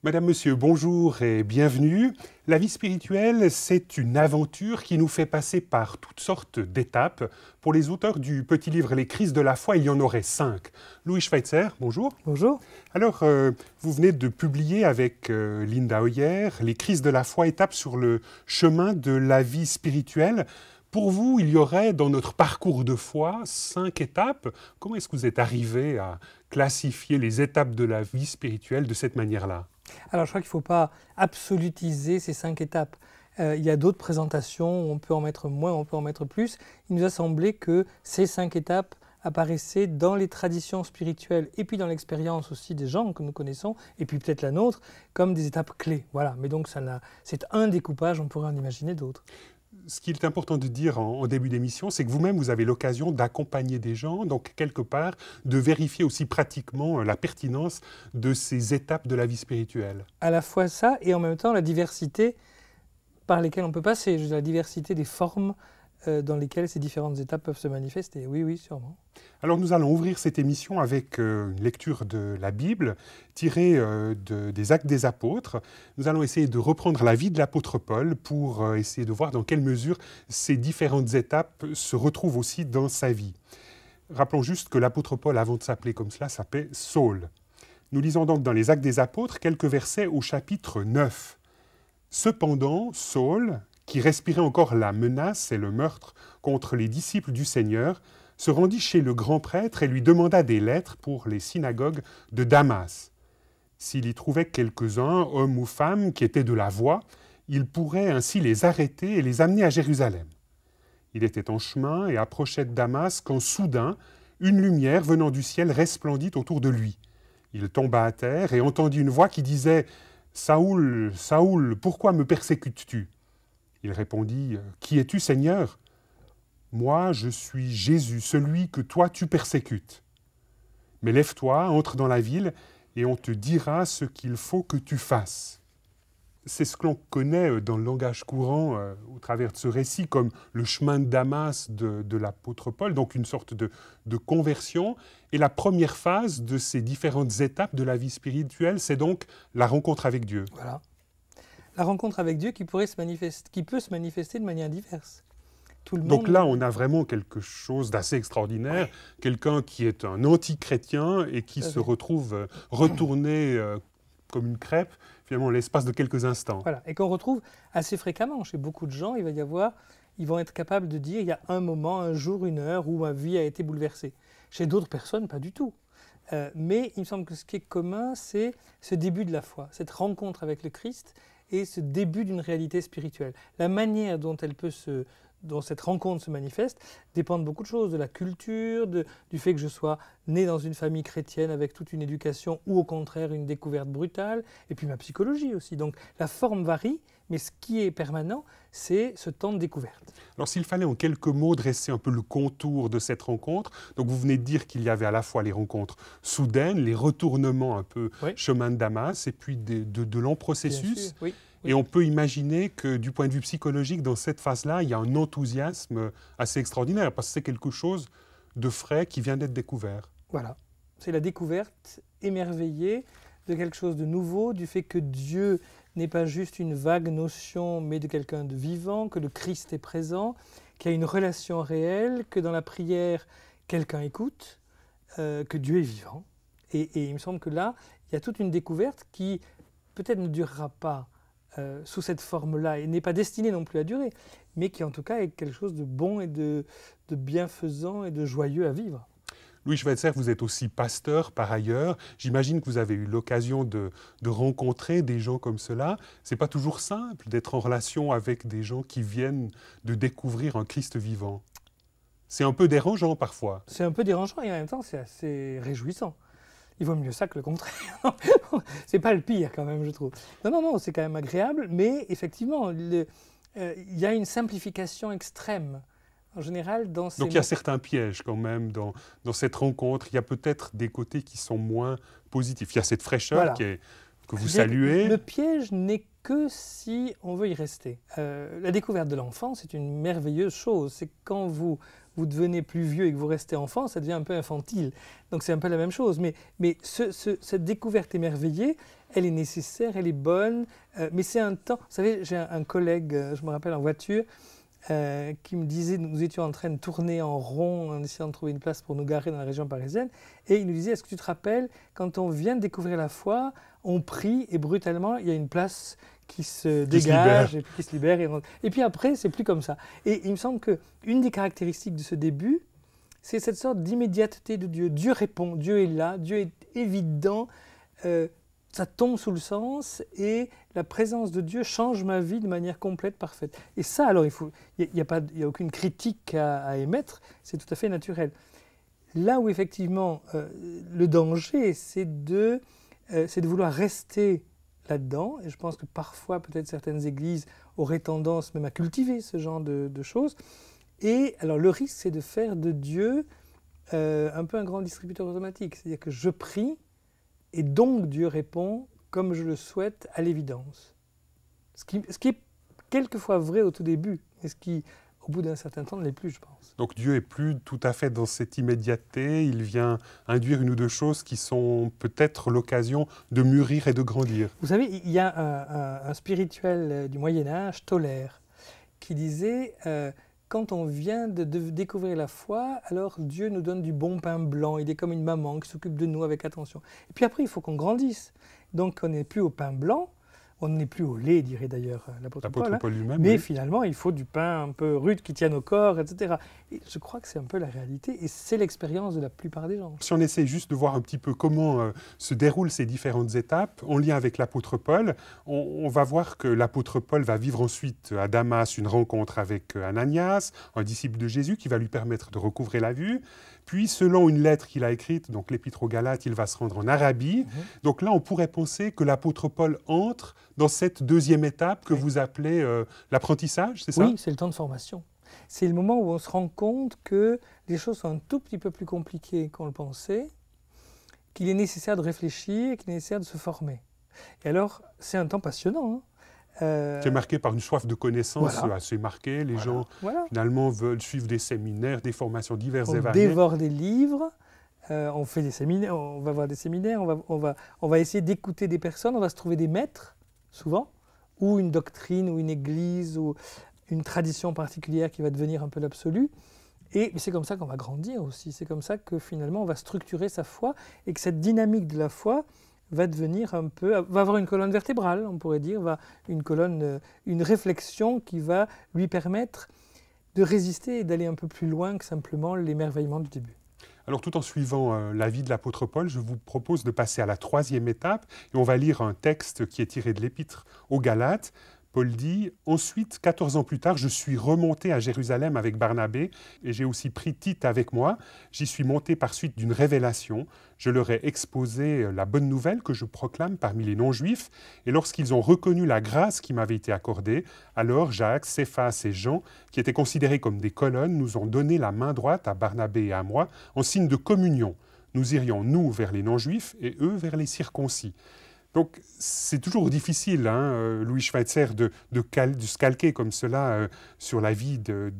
Madame, Monsieur, bonjour et bienvenue. La vie spirituelle, c'est une aventure qui nous fait passer par toutes sortes d'étapes. Pour les auteurs du petit livre Les crises de la foi, il y en aurait 5. Louis Schweitzer, bonjour. Bonjour. Alors, vous venez de publier avec Linda Hoyer Les crises de la foi, étapes sur le chemin de la vie spirituelle. Pour vous, il y aurait dans notre parcours de foi 5 étapes. Comment est-ce que vous êtes arrivé à classifier les étapes de la vie spirituelle de cette manière-là ? Alors, je crois qu'il ne faut pas absolutiser ces 5 étapes. Il y a d'autres présentations où on peut en mettre moins, on peut en mettre plus. Il nous a semblé que ces 5 étapes apparaissaient dans les traditions spirituelles et puis dans l'expérience aussi des gens que nous connaissons, et puis peut-être la nôtre, comme des étapes clés. Voilà. Mais donc, c'est un découpage, on pourrait en imaginer d'autres. Ce qu'il est important de dire en début d'émission, c'est que vous-même, vous avez l'occasion d'accompagner des gens, donc quelque part, de vérifier aussi pratiquement la pertinence de ces étapes de la vie spirituelle. À la fois ça, et en même temps la diversité par lesquelles on peut passer, la diversité des formes dans lesquelles ces différentes étapes peuvent se manifester. Oui, oui, sûrement. Alors nous allons ouvrir cette émission avec une lecture de la Bible tirée des Actes des Apôtres. Nous allons essayer de reprendre la vie de l'apôtre Paul pour essayer de voir dans quelle mesure ces différentes étapes se retrouvent aussi dans sa vie. Rappelons juste que l'apôtre Paul, avant de s'appeler comme cela, s'appelait Saul. Nous lisons donc dans les Actes des Apôtres quelques versets au chapitre 9. Cependant, Saul, qui respirait encore la menace et le meurtre contre les disciples du Seigneur, se rendit chez le grand prêtre et lui demanda des lettres pour les synagogues de Damas. S'il y trouvait quelques-uns, hommes ou femmes, qui étaient de la voie, il pourrait ainsi les arrêter et les amener à Jérusalem. Il était en chemin et approchait de Damas quand soudain, une lumière venant du ciel resplendit autour de lui. Il tomba à terre et entendit une voix qui disait « Saoul, Saoul, pourquoi me persécutes-tu » Il répondit « Qui es-tu, Seigneur » ? « Moi, je suis Jésus, celui que toi tu persécutes. Mais lève-toi, entre dans la ville, et on te dira ce qu'il faut que tu fasses. » C'est ce que l'on connaît dans le langage courant au travers de ce récit comme le chemin de Damas de l'apôtre Paul, donc une sorte de conversion. Et la première phase de ces différentes étapes de la vie spirituelle, c'est donc la rencontre avec Dieu. Voilà. La rencontre avec Dieu qui peut se manifester de manière diverse. Donc là, on a vraiment quelque chose d'assez extraordinaire, quelqu'un qui est un anti-chrétien et qui se retrouve retourné comme une crêpe, finalement, l'espace de quelques instants. Voilà, et qu'on retrouve assez fréquemment chez beaucoup de gens. Ils vont être capables de dire il y a un moment, un jour, une heure où ma vie a été bouleversée. Chez d'autres personnes, pas du tout. Mais il me semble que ce qui est commun, c'est ce début de la foi, cette rencontre avec le Christ et ce début d'une réalité spirituelle. La manière dont cette rencontre se manifeste dépend de beaucoup de choses, de la culture, du fait que je sois né dans une famille chrétienne avec toute une éducation ou au contraire une découverte brutale, et puis ma psychologie aussi. Donc la forme varie, mais ce qui est permanent, c'est ce temps de découverte. Alors s'il fallait en quelques mots dresser un peu le contour de cette rencontre, donc vous venez de dire qu'il y avait à la fois les rencontres soudaines, les retournements un peu chemin de Damas, et puis de longs processus. Oui. Et on peut imaginer que du point de vue psychologique, dans cette phase-là, il y a un enthousiasme assez extraordinaire, parce que c'est quelque chose de frais qui vient d'être découvert. Voilà, c'est la découverte émerveillée de quelque chose de nouveau, du fait que Dieu n'est pas juste une vague notion, mais de quelqu'un de vivant, que le Christ est présent, qu'il y a une relation réelle, que dans la prière, quelqu'un écoute, que Dieu est vivant. Et il me semble que là, il y a toute une découverte qui peut-être ne durera pas sous cette forme-là, et n'est pas destiné non plus à durer, mais qui en tout cas est quelque chose de bon et de bienfaisant et de joyeux à vivre. Louis Schweitzer, vous êtes aussi pasteur par ailleurs. J'imagine que vous avez eu l'occasion de rencontrer des gens comme cela. Ce n'est pas toujours simple d'être en relation avec des gens qui viennent de découvrir un Christ vivant. C'est un peu dérangeant parfois. C'est un peu dérangeant et en même temps c'est assez réjouissant. Il vaut mieux ça que le contraire. C'est pas le pire quand même, je trouve. Non, c'est quand même agréable, mais effectivement, il y a une simplification extrême. En général, dans ces... Donc il y a certains pièges quand même dans cette rencontre. Il y a peut-être des côtés qui sont moins positifs. Il y a cette fraîcheur que vous saluez. Le piège n'est que si on veut y rester. La découverte de l'enfant, c'est une merveilleuse chose. C'est quand vous devenez plus vieux et que vous restez enfant, ça devient un peu infantile. Donc c'est un peu la même chose. Mais cette découverte émerveillée, elle est nécessaire, elle est bonne, mais c'est un temps... Vous savez, j'ai un collègue, je me rappelle, en voiture, qui me disait, nous étions en train de tourner en rond en essayant de trouver une place pour nous garer dans la région parisienne, et il nous disait, est-ce que tu te rappelles, quand on vient de découvrir la foi, on prie et brutalement, il y a une place qui se dégage et puis qui se libère. Et puis après, c'est plus comme ça. Et il me semble qu'une des caractéristiques de ce début, c'est cette sorte d'immédiateté de Dieu. Dieu répond, Dieu est là, Dieu est évident, ça tombe sous le sens et la présence de Dieu change ma vie de manière complète, parfaite. Et ça, alors, il n'y a aucune critique à émettre, c'est tout à fait naturel. Là où effectivement le danger, c'est de vouloir rester là-dedans, et je pense que parfois peut-être certaines églises auraient tendance même à cultiver ce genre de choses. Et alors le risque, c'est de faire de Dieu un peu un grand distributeur automatique, c'est-à-dire que je prie et donc Dieu répond comme je le souhaite à l'évidence. Ce qui est quelquefois vrai au tout début, mais ce qui, au bout d'un certain temps, ne l'est plus, je pense. Donc Dieu est plus tout à fait dans cette immédiateté, il vient induire une ou deux choses qui sont peut-être l'occasion de mûrir et de grandir. Vous savez, il y a un spirituel du Moyen-Âge, Tolaire, qui disait quand on vient de découvrir la foi, alors Dieu nous donne du bon pain blanc, il est comme une maman qui s'occupe de nous avec attention. Et puis après, il faut qu'on grandisse. Donc on n'est plus au pain blanc, on n'est plus au lait, dirait d'ailleurs l'apôtre Paul lui-même. Mais oui. finalement, il faut du pain un peu rude qui tienne au corps, etc. Et je crois que c'est un peu la réalité, et c'est l'expérience de la plupart des gens. Si on essaie juste de voir un petit peu comment se déroulent ces différentes étapes, en lien avec l'apôtre Paul, on va voir que l'apôtre Paul va vivre ensuite à Damas une rencontre avec Ananias, un disciple de Jésus qui va lui permettre de recouvrer la vue. Puis, selon une lettre qu'il a écrite, donc l'Épître aux Galates, il va se rendre en Arabie. Donc là, on pourrait penser que l'apôtre Paul entre dans cette deuxième étape que vous appelez l'apprentissage, c'est ça? Oui, c'est le temps de formation. C'est le moment où on se rend compte que les choses sont un tout petit peu plus compliquées qu'on le pensait, qu'il est nécessaire de réfléchir, qu'il est nécessaire de se former. Et alors, c'est un temps passionnant, hein. C'est marqué par une soif de connaissance Voilà. assez marquée. Les gens, Voilà. finalement, veulent suivre des séminaires, des formations diverses et variées. On dévore des livres, on fait des séminaires, on va voir des séminaires, on va essayer d'écouter des personnes, on va se trouver des maîtres, souvent, ou une doctrine, ou une église, ou une tradition particulière qui va devenir un peu l'absolu. Et c'est comme ça qu'on va grandir aussi. C'est comme ça que finalement on va structurer sa foi et que cette dynamique de la foi va devenir un peu, va avoir une colonne vertébrale, on pourrait dire, une réflexion qui va lui permettre de résister et d'aller un peu plus loin que simplement l'émerveillement du début. Alors, tout en suivant la vie de l'apôtre Paul, je vous propose de passer à la troisième étape et on va lire un texte qui est tiré de l'Épître aux Galates. Paul dit « Ensuite, 14 ans plus tard, je suis remonté à Jérusalem avec Barnabé et j'ai aussi pris Tite avec moi. J'y suis monté par suite d'une révélation. Je leur ai exposé la bonne nouvelle que je proclame parmi les non-juifs. Et lorsqu'ils ont reconnu la grâce qui m'avait été accordée, alors Jacques, Céphas et Jean, qui étaient considérés comme des colonnes, nous ont donné la main droite à Barnabé et à moi en signe de communion. Nous irions, nous, vers les non-juifs et eux vers les circoncis. » Donc, c'est toujours difficile, Louis Schweitzer, de se calquer comme cela sur la vie de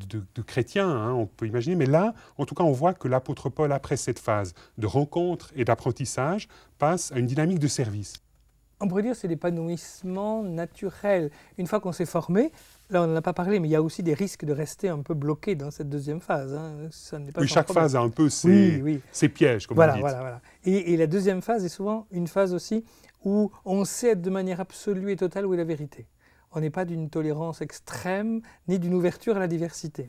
chrétiens, on peut imaginer. Mais là, en tout cas, on voit que l'apôtre Paul, après cette phase de rencontre et d'apprentissage, passe à une dynamique de service. On pourrait dire que c'est l'épanouissement naturel. Une fois qu'on s'est formé, là on n'en a pas parlé, mais il y a aussi des risques de rester un peu bloqué dans cette deuxième phase. Ça n'est pas oui, chaque problème. phase a un peu ses pièges, comme vous dites. Voilà. Et la deuxième phase est souvent une phase aussi où on sait de manière absolue et totale où est la vérité. On n'est pas d'une tolérance extrême, ni d'une ouverture à la diversité.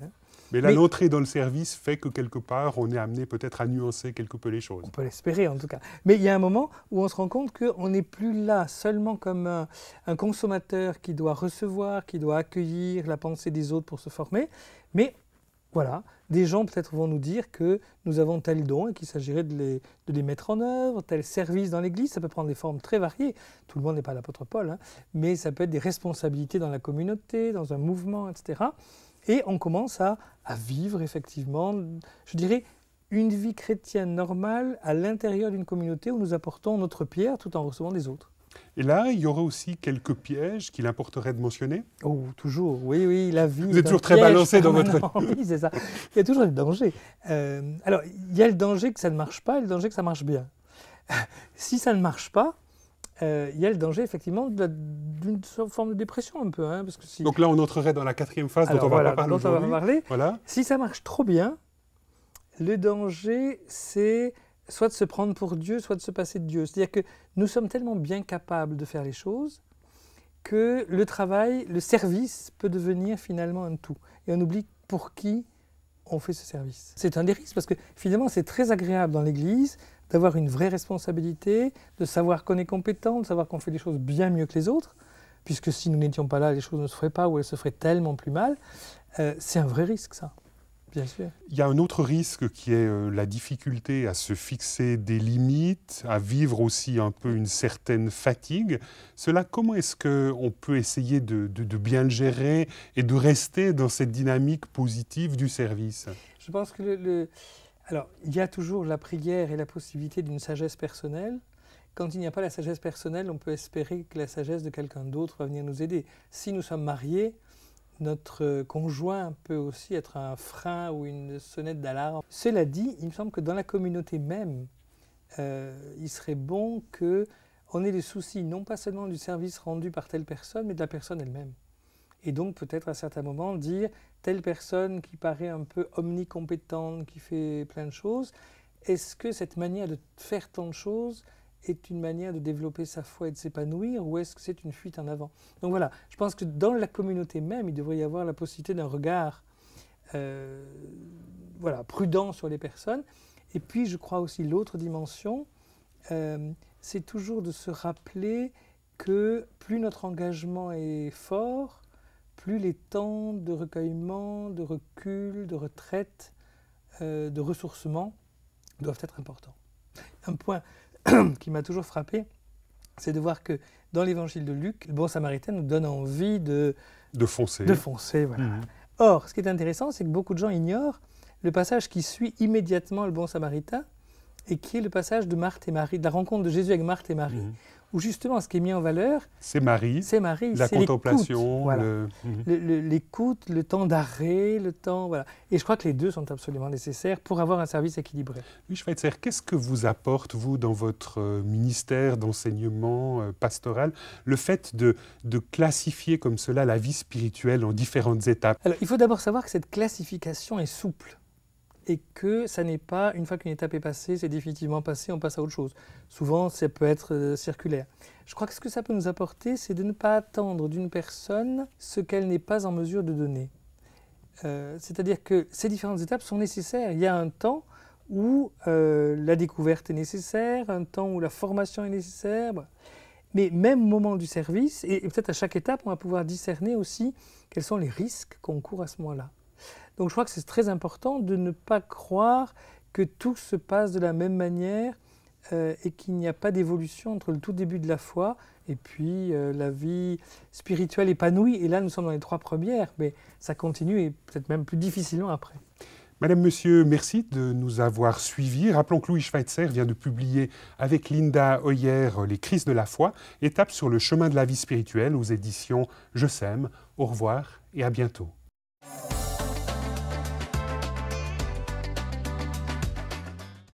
Mais là, l'entrée dans le service fait que quelque part, on est amené peut-être à nuancer quelque peu les choses. On peut l'espérer en tout cas. Mais il y a un moment où on se rend compte qu'on n'est plus là seulement comme un consommateur qui doit recevoir, qui doit accueillir la pensée des autres pour se former, mais voilà, des gens peut-être vont nous dire que nous avons tel don et qu'il s'agirait de les mettre en œuvre, tel service dans l'Église. Ça peut prendre des formes très variées. Tout le monde n'est pas l'apôtre Paul, mais ça peut être des responsabilités dans la communauté, dans un mouvement, etc. Et on commence à vivre effectivement, je dirais, une vie chrétienne normale à l'intérieur d'une communauté où nous apportons notre pierre tout en recevant des autres. Et là, il y aurait aussi quelques pièges qu'il importerait de mentionner. Oh, toujours, oui, oui, la vie. Vous êtes toujours très balancé dans votre... Oui, c'est ça. Il y a toujours des dangers. Alors, il y a le danger que ça ne marche pas et le danger que ça marche bien. Si ça ne marche pas, il y a le danger effectivement d'une forme de dépression un peu. Hein, parce que si... Donc là, on entrerait dans la 4e phase dont on va pas parler aujourd'hui. Voilà. Si ça marche trop bien, le danger, c'est soit de se prendre pour Dieu, soit de se passer de Dieu. C'est-à-dire que nous sommes tellement bien capables de faire les choses que le travail, le service peut devenir finalement un tout. Et on oublie pour qui on fait ce service. C'est un des risques parce que finalement, c'est très agréable dans l'Église d'avoir une vraie responsabilité, de savoir qu'on est compétent, de savoir qu'on fait les choses bien mieux que les autres, puisque si nous n'étions pas là, les choses ne se feraient pas ou elles se feraient tellement plus mal. C'est un vrai risque, ça, bien sûr. Il y a un autre risque qui est la difficulté à se fixer des limites, à vivre aussi un peu une certaine fatigue. Cela, comment est-ce qu'on peut essayer de bien le gérer et de rester dans cette dynamique positive du service? Je pense que alors, il y a toujours la prière et la possibilité d'une sagesse personnelle. Quand il n'y a pas la sagesse personnelle, on peut espérer que la sagesse de quelqu'un d'autre va venir nous aider. Si nous sommes mariés, notre conjoint peut aussi être un frein ou une sonnette d'alarme. Cela dit, il me semble que dans la communauté même, il serait bon qu'on ait le souci non pas seulement du service rendu par telle personne, mais de la personne elle-même. Et donc peut-être à certains moments dire telle personne qui paraît un peu omnicompétente, qui fait plein de choses, est-ce que cette manière de faire tant de choses est une manière de développer sa foi et de s'épanouir, ou est-ce que c'est une fuite en avant? Donc voilà, je pense que dans la communauté même, il devrait y avoir la possibilité d'un regard prudent sur les personnes. Et puis je crois aussi l'autre dimension, c'est toujours de se rappeler que plus notre engagement est fort, plus les temps de recueillement, de recul, de retraite, de ressourcement doivent être importants. Un point qui m'a toujours frappé, c'est de voir que dans l'évangile de Luc, le bon samaritain nous donne envie de foncer. De foncer, voilà. Or, ce qui est intéressant, c'est que beaucoup de gens ignorent le passage qui suit immédiatement le bon samaritain et qui est le passage de Marthe et Marie, de la rencontre de Jésus avec Marthe et Marie. Où justement, ce qui est mis en valeur, c'est Marie, la contemplation, voilà. L'écoute, le temps d'arrêt, le temps... Voilà. Et je crois que les deux sont absolument nécessaires pour avoir un service équilibré. Louis Schweitzer, qu'est-ce que vous apporte, vous, dans votre ministère d'enseignement pastoral, le fait de classifier comme cela la vie spirituelle en différentes étapes? Alors, il faut d'abord savoir que cette classification est souple. Et que ça n'est pas, une fois qu'une étape est passée, c'est définitivement passé, on passe à autre chose. Souvent, ça peut être circulaire. Je crois que ce que ça peut nous apporter, c'est de ne pas attendre d'une personne ce qu'elle n'est pas en mesure de donner. C'est-à-dire que ces différentes étapes sont nécessaires. Il y a un temps où la découverte est nécessaire, un temps où la formation est nécessaire. Mais même au moment du service, et peut-être à chaque étape, on va pouvoir discerner aussi quels sont les risques qu'on court à ce moment-là. Donc je crois que c'est très important de ne pas croire que tout se passe de la même manière et qu'il n'y a pas d'évolution entre le tout début de la foi et puis la vie spirituelle épanouie. Et là, nous sommes dans les 3 premières, mais ça continue et peut-être même plus difficilement après. Madame, Monsieur, merci de nous avoir suivis. Rappelons que Louis Schweitzer vient de publier avec Linda Hoyer Les crises de la foi, étape sur le chemin de la vie spirituelle aux éditions Je sème. Au revoir et à bientôt.